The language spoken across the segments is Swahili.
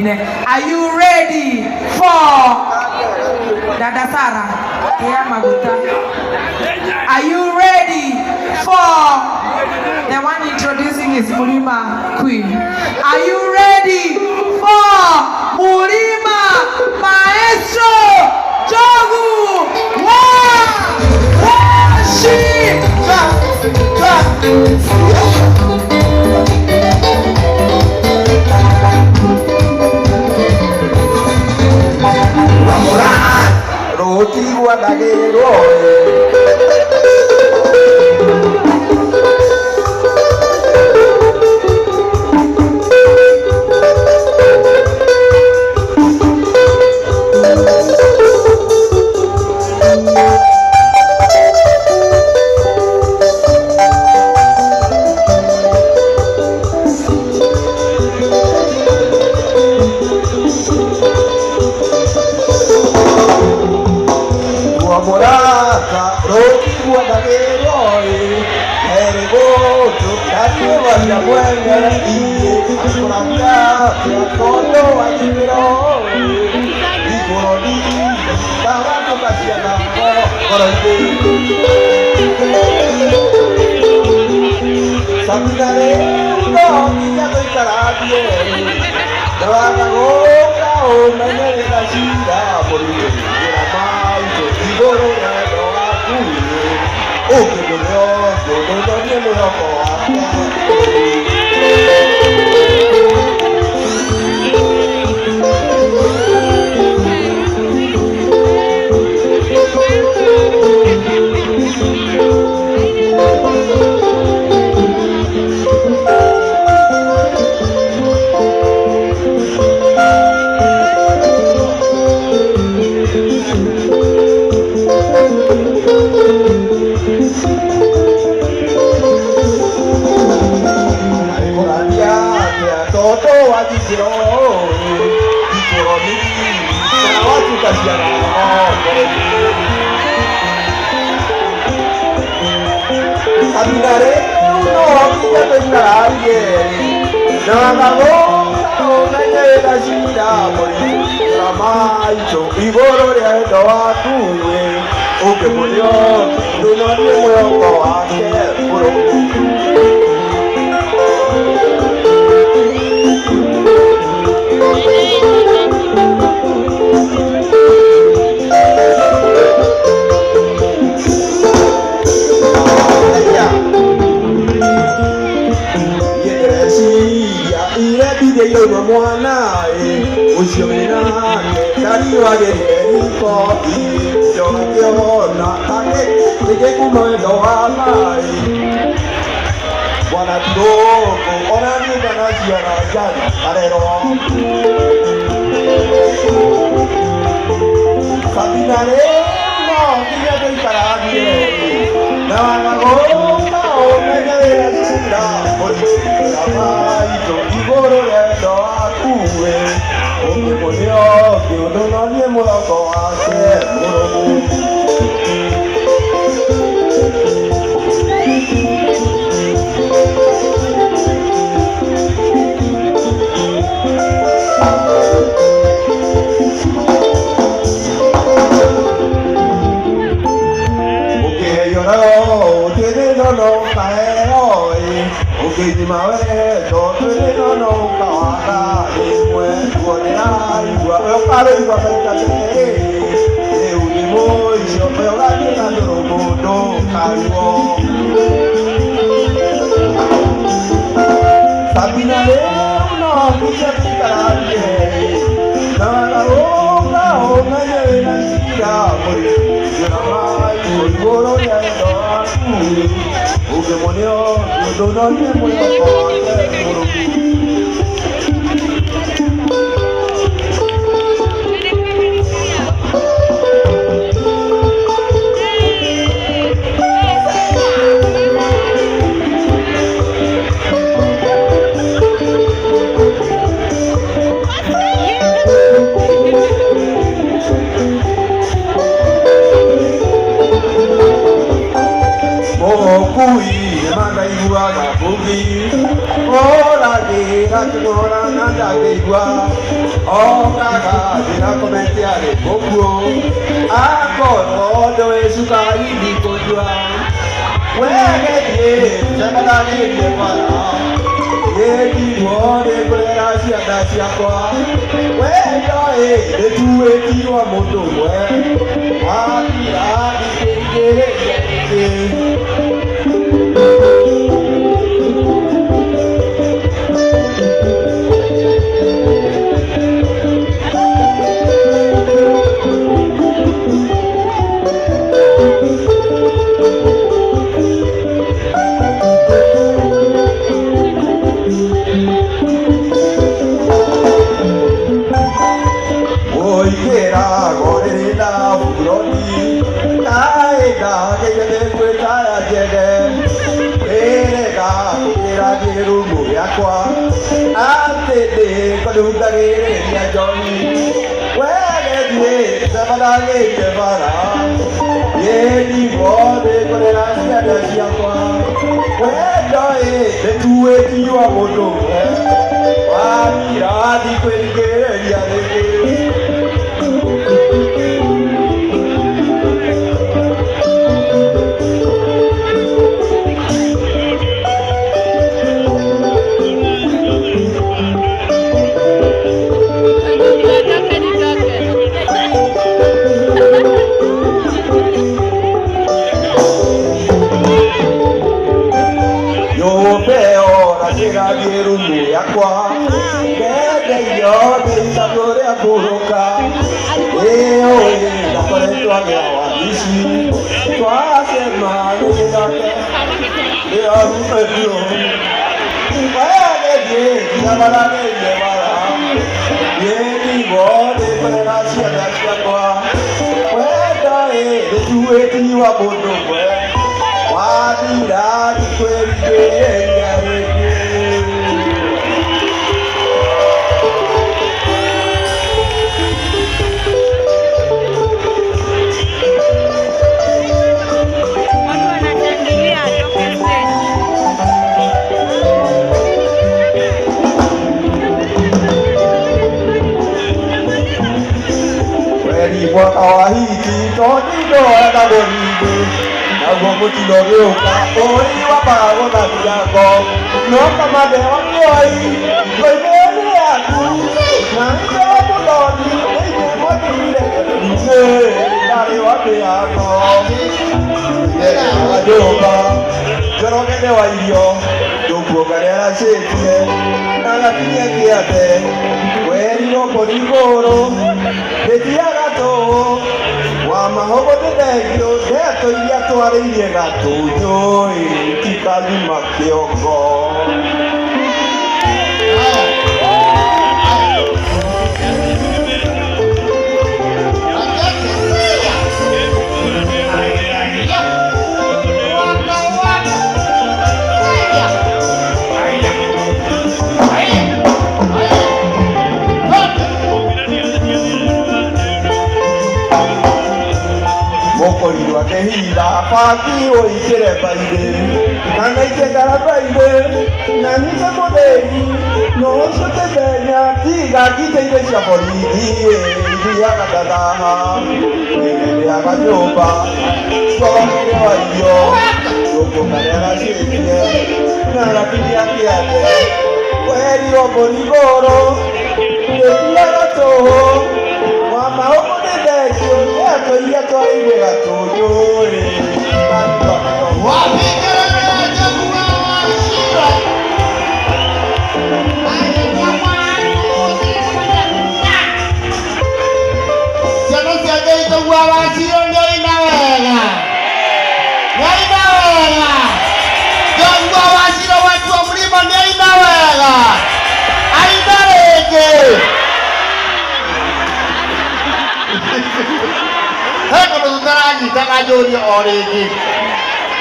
Are you ready for Dada Sarah? Are you ready for the one introducing his Mulima Queen? Are you ready for Mulima Maestro Jogu? Roti guadagero la buena y por acá todo ayudó y por ahí estaba casi a la por el Saminare no ya no estará bien no haga boca o mañana de la gira por el la mayo y por una no acude o que me dio no bien lo Caminaré no ya no estará bien nada una de la gira por el macho y bororea no atue o que murió no le muevo a hacer puro yo no mwana ushomena kari wageriko yo no quiero take de como do amai wana toko ona ni bana siara jana arero Caminaré no ya no estará bien nada goza o media de la ciudad por la mayo y bororea no acude o que ponió que uno no le muevo a hacer no caero que ni mave no no caara y pues buena igual pero para igual para que unimo yo pero la que no mundo caigo Caminaré no ya estará bien nada boca o media de la gira por la mayo y bororea no acude o que murió no le muevo a hacer Kui, manda igual a Bugi, oh Ogaga dina komentiare bobo Ako do esuka ini kojua Wege die Semana ni mara Yedi wode kulera siada siakwa Wege detuwe tiwa moto we Akira dikere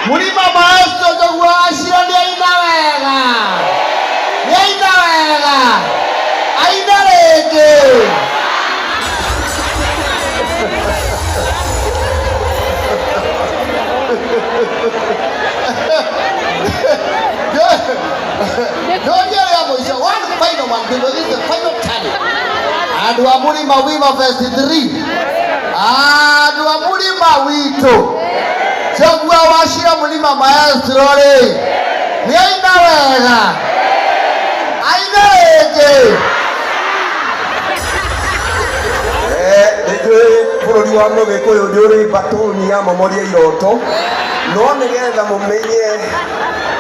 Mulima maestro jogwa ashira ni aina wega. Ni aina wega. Aina rege. Don't get it, one final one. This is the final tally. Andũ a Mũrima Wima Fest 3. Andũ a Mũrima witũ. Njogua wa Shira Mũrima Maestro rĩ. Nĩ aina wega. Aina rĩngĩ. Bũrũri wa Mũgĩkũyũ nĩ ũrĩ mbatũni ya momoria iroto, no nĩgetha mũmenye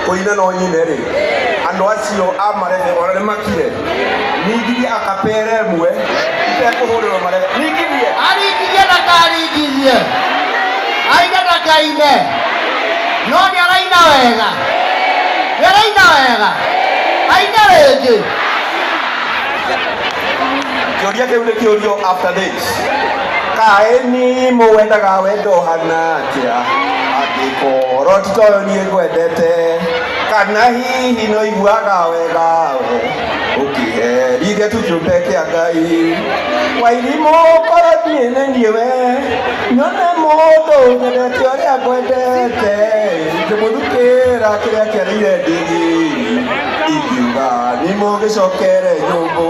kũina no nyine rĩ, andũ acio a marebe ona nĩ makire ningithie akapere ĩmwe itekũhũrĩrwo marebe ningithie aringithie ndakaringithie aina ndakaine no nĩ araina wega aina rĩngĩ. Kĩũria kĩu nĩ kĩũrio after this. Kaĩ ni mũwendaga wendo hana atĩa angĩkorwo ti toyo niĩ ngwendete kana hihi no iguaga wega ũkĩherithia tũkĩũmbe kĩa Ngai Wairimũ korwo niĩ nĩ niĩ we nyone mũndũ nyendete ũrĩa ngwendete ngĩmũthukĩra kĩrĩa kĩarĩire ndigi ingiuga nĩ mũgĩcokere nyũmbũ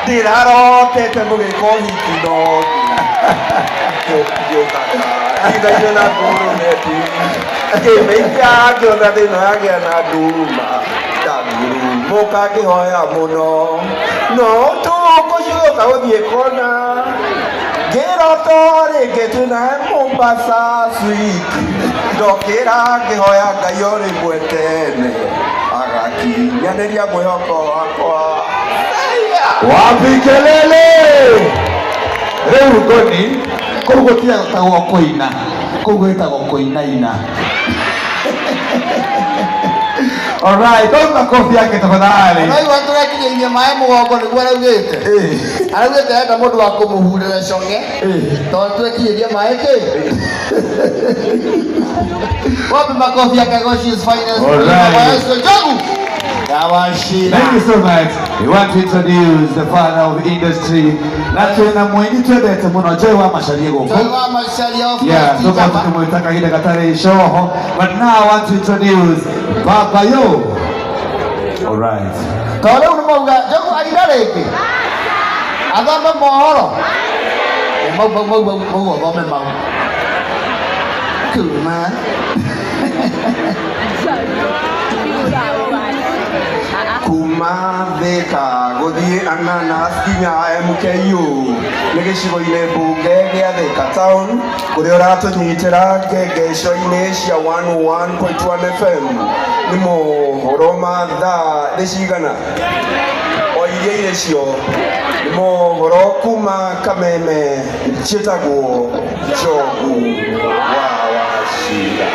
ndirarotete mũgĩka ũhiki no ithainĩ na nduru neti ngĩmĩikia ngĩona thĩna yagĩa na nduruma ndanguru mũka ngĩhoya mũno no tũkũciũka gũthiĩ kona ngĩroto rĩngĩ twĩna Mombasa sweet ndokĩra ngĩhoya Ngai o rĩmwe tene agakinyanĩria mwĩhoko wakwa. Wapi kelele rĩu ngoni kũu gũtiatagwo kũina kũu gwĩtagwo kũinaina. Alright, don't makofi yake tafadhali. No iwa tũrekinyĩirie maĩ mũgongo nĩguo araugĩte. Araugĩte enda mũndũ wa kũmũhurĩra conge tondũ twekinyĩirie maĩ kĩ. Wapi makofi yake Goshi's finest. Jogu. Thank you so much. We want to introduce the father of industry. Natwena mwenye twendete muno Joy wa Macharia gũkũ. Joy wa Macharia of yeah, so tukimwĩta kahinda gatarĩ coho. But now I want to introduce Baba Yo. All right. Tondũ rĩu nĩ mauga Jogu aina rĩngĩ. Athome mohoro. Mau athome mau. Kuma. Kuma Thika gũthiĩ Ananas nginya MKU nĩ gĩcigo-inĩ mbunge gĩa Thika Town kũrĩa ũratũnyitĩra ngengeco-inĩ cia 101.1 FM nĩ mohoro ma thaa nĩ cigana o iria irĩ cio nĩ mohoro kuma Kameme ciĩtagwo Njogu wa Wachira.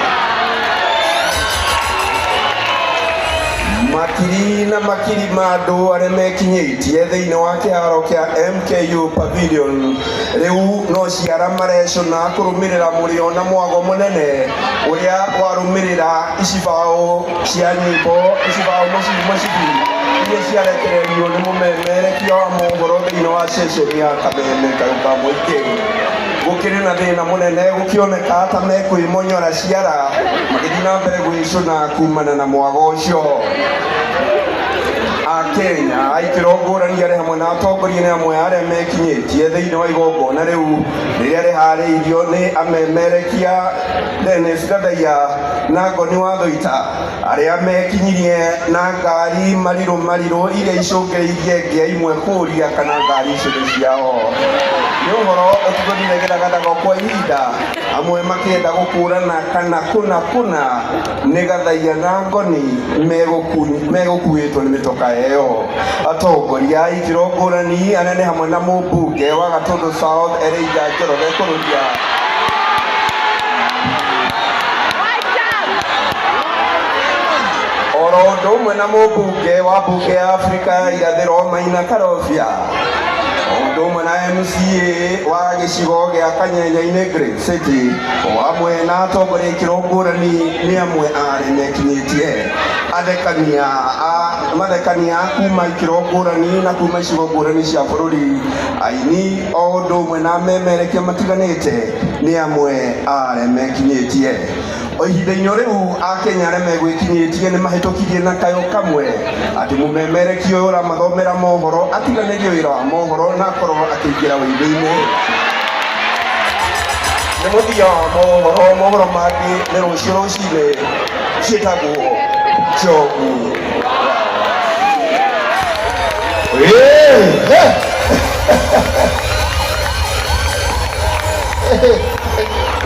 Makiri na makiri ma andũ arĩa mekinyĩtie thĩinĩ wa kĩharo kĩa MKU Pavilion rĩu no ciara marecona kũrũmĩrĩra mũrĩo na mwago mũnene ũrĩa warũmĩrĩra icibaũ cia nyĩmbo icibaũ mũcibi iria ciarekererio nĩ mũmemerekia wa mohoro thĩinĩ wa ceceni ya Kameme Karuka Mũingĩ. Gũkĩrĩ na thĩna mũnene gũkĩoneka ta mekwĩmonyora ciara magĩthiĩ na mbere gwĩcũna kumana na mwago ũcio. Akenya aikĩro ngũrani arĩ hamwe na atongoria nĩ amwe arĩa mekinyĩtie thĩinĩ wa igongona rĩu rĩrĩa rĩharĩirio nĩ amemerekia Dennis Gathaiya na Ngoni wa Thũita arĩa mekinyirie na ngari marirũ iria icũngĩrĩirie ngĩa imwe kũũria kana ngari icio nĩ ciao. Nĩ ũhoro ũtũthire gĩthagathago kwa ihinda amwe makĩenda gũkũrana kana kũna nĩ Gathaiya na Ngoni megũkuĩtwo nĩ mĩtoka ĩyo. Atongoria a ikĩro ngũrani anene hamwe na mũmbunge wa Gatũndũ South Elijah Njoroge Kũrũthia oro ũndũ ũmwe na mũmbunge wa mbunge ya Afrika ya Irathĩro Maina Karobia ũndũ ũmwe na MCA wa gĩcigo gĩa Kanyenya-inĩ Great City o hamwe na atongoria ikĩro ngũrani nĩ amwe arĩa mekinyĩtie mathekania kuma ikĩro ngũrani na kuma icigo ngũrani cia bũrũri aini o ũndũ ũmwe na memerekia matiganĩte nĩ amwe arĩa mekinyĩtie. Oihinda-inĩ rĩu Akenya arĩa megwĩkinyĩtie nĩ mahĩtũkirie na kayo kamwe atĩ mũmemerekia ũyũ ũramathomera mohoro atiganĩrie wĩra wa mohoro na akorwo akĩingĩra wĩra-inĩ. Nĩ mũthia wa mohoro mangĩ nĩ rũciũ rũcinĩ ciĩtagwo Njogu.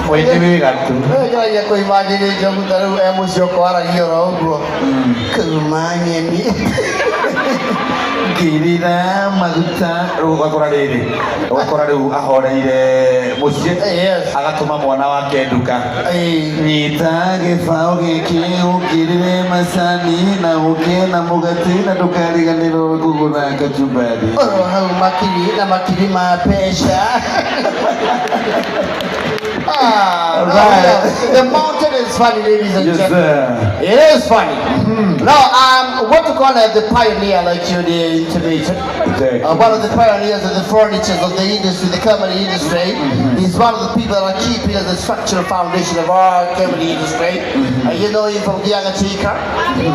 Mwenye wega tu. Ngeregia kũimagine Njogu ta rĩu mũciĩ ũkwaragia oro ũguo kumanyeni ngirira maguta ugakora rĩu ahoreire mũciĩ agatũma mwana wake nduka nyita gĩbaũ gĩkĩ ũkĩrire macani na ũkĩe na mũgate na ndũkariganĩrwo kũgũra kachumbari oro hau makiri ma pesha. The mountain is funny, ladies and gentlemen. It is funny. Now, what to call the pioneer, like you intimated. One of the pioneers of the furniture of the industry, the comedy industry. He's one of the people that are keeping the structural foundation of our comedy industry. You know him from Giangatika.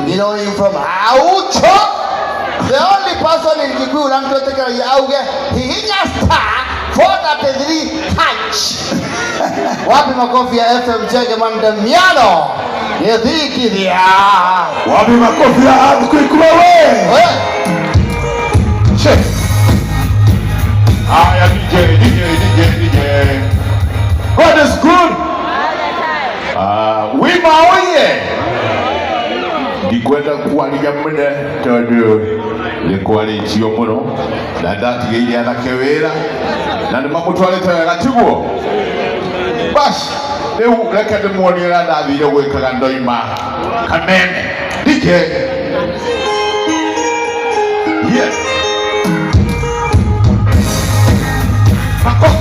You know him from Aucho. The only person in Kikuyu who can take care of Yauge, he has star 433 touch. Wapi makofi ya FM Jege Mandamiano? Yedhikiria. Wapi makofi ya Abukikuwa we? Check. Aya DJ. God is good. Wima oye. Ndikwenda kuwaliga mwene tondu likwalĩtio mũno na ndatigĩire anake wĩra na nĩmamũtwarĩte wega tiguo. Basi rĩu reke ndĩmuonie ũrĩa ndathire gwĩkaga ndoima Kamene. DJ. Yes. Makofi.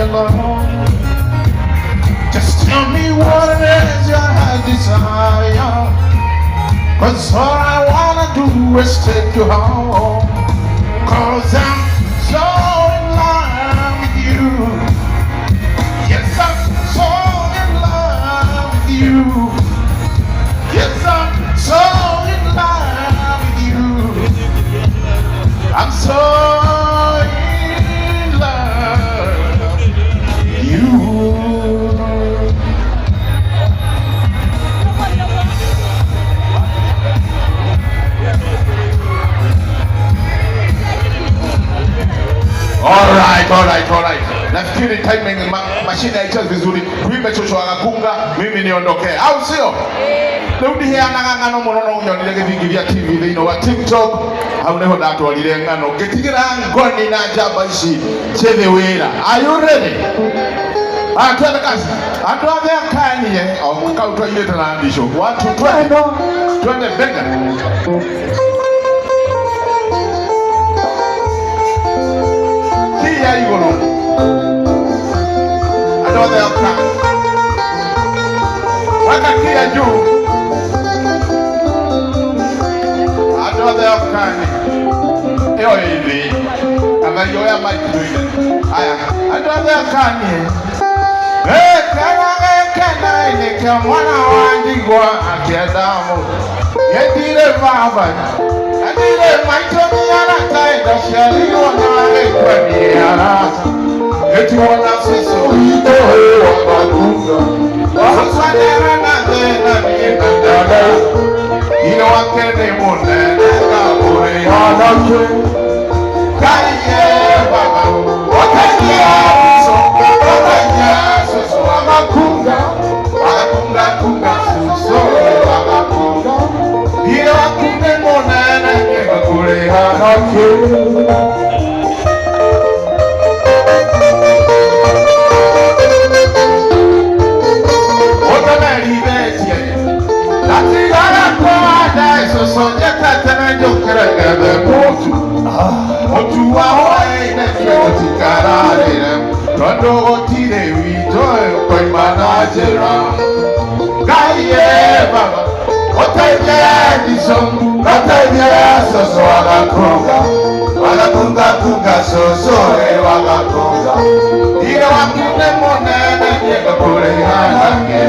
Alone. Just tell me what it is your heart desire, 'cause all I wanna do is take you home, 'cause I'm so in love with you. Yes, I'm so in love with you. Yes, I'm so in love with you. I'm so Alright. Nafikiri timing mashine haichezi vizuri. Tuimbe Chocho Agakunga, mimi niondoke. Au sio? Rĩu ndiheanaga ng'ano mũno no nyonire gĩthingi gĩa TV thĩinĩ wa TikTok. Hau nĩho ndatwarire ng'ano. Ngĩtigĩra ngoni na njamba ici ciĩthĩ wĩra. Are you ready? Twende kazi. Andũ othe akanie. Kau twairĩte na mbisho. 1 2 3. Twende benga. Kia igũrũ. Andũ othe akanie. Weka kia juu. Andũ othe akanie. Ĩyo ĩthĩ. Athari oya mic ndoine. Aya. Andũ othe akanie. Kana mwana wa ndigwa akienda mu. Yendire baba. Adire maito miyana kaida shaliwa na lekwaniya. Eti wana siso ito wa bagunga. Wasanera na dena ni dada. Ino wakene munene kabure yanake. Kaiye baba. Wakaiye so. Wakaiye so wamakunga. Wamakunga so wamakunga. Ino wakene munene kabure yanake. njĩra. Ngai baba ũteithie Edison, ũteithie cũcũ wagakunga cũcũ wagakunga. Thirĩ waku nĩ mũnene nĩngũkũrĩha nake.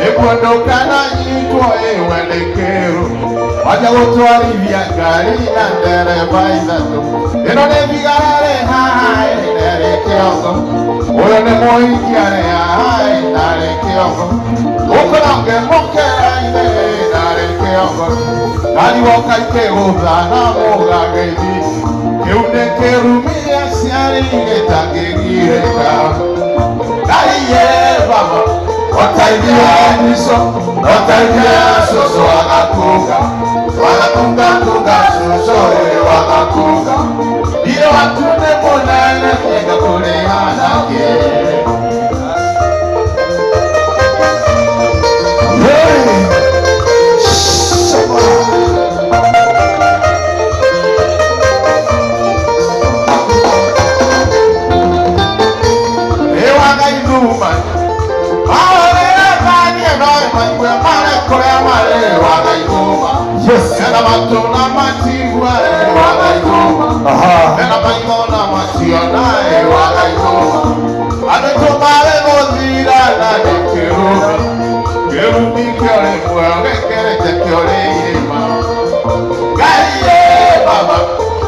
Nĩkuondokana nyitwo wendekero waja gũtwarithia ngari na ndereba ithatũ. Ĩno nĩ thigara haha ĩnarĩ kĩongo, ũyũ nĩ mũhikia haha ĩnarĩ kĩongo, ũkũronge mũkera-inĩ ĩnarĩ kĩongo. Ngari woka ikĩgũtha na mũgagĩthi, kĩu nĩ kĩrumi gĩa ciarĩ gĩtangĩgirĩka. Ngai baba ũteithie Edison, ũteithie cũcũ wagakunga cũcũ wagakunga. Thirĩ waku nĩ mũnene nĩngũkũrĩha nake. Ena matona matigua wagaikoma, ena maimona mationa wagaikoma. Ametomare gũthira na nĩkĩrumi, kĩrumi kĩore muoyo gĩkĩrĩte kĩore irĩma. Ngai baba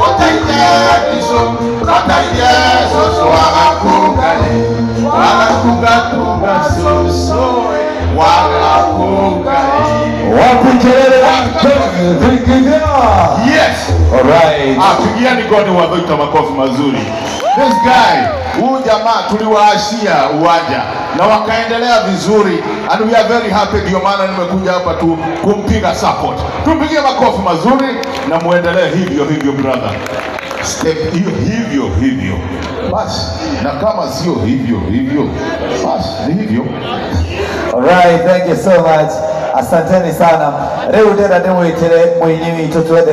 ũteithie Edison, ũteithie cũcũ wagakunga cũcũ wagakunga. Yes. All right. Pigiani God wabaita makofi mazuri. This guy, huyu jamaa tuliwaashia uwanja na wakaendelea vizuri, and we are very happy. Ndio maana nimekuja hapa tu kumpiga support. Tupigie makofi mazuri na muendelee hivyo hivyo brother. Step hivyo. Basi na kama sio hivyo basi ni hivyo. All right, thank you so much. Asanteni sana. Rĩu ndĩrenda ndĩmwĩtĩre mũini witũ twende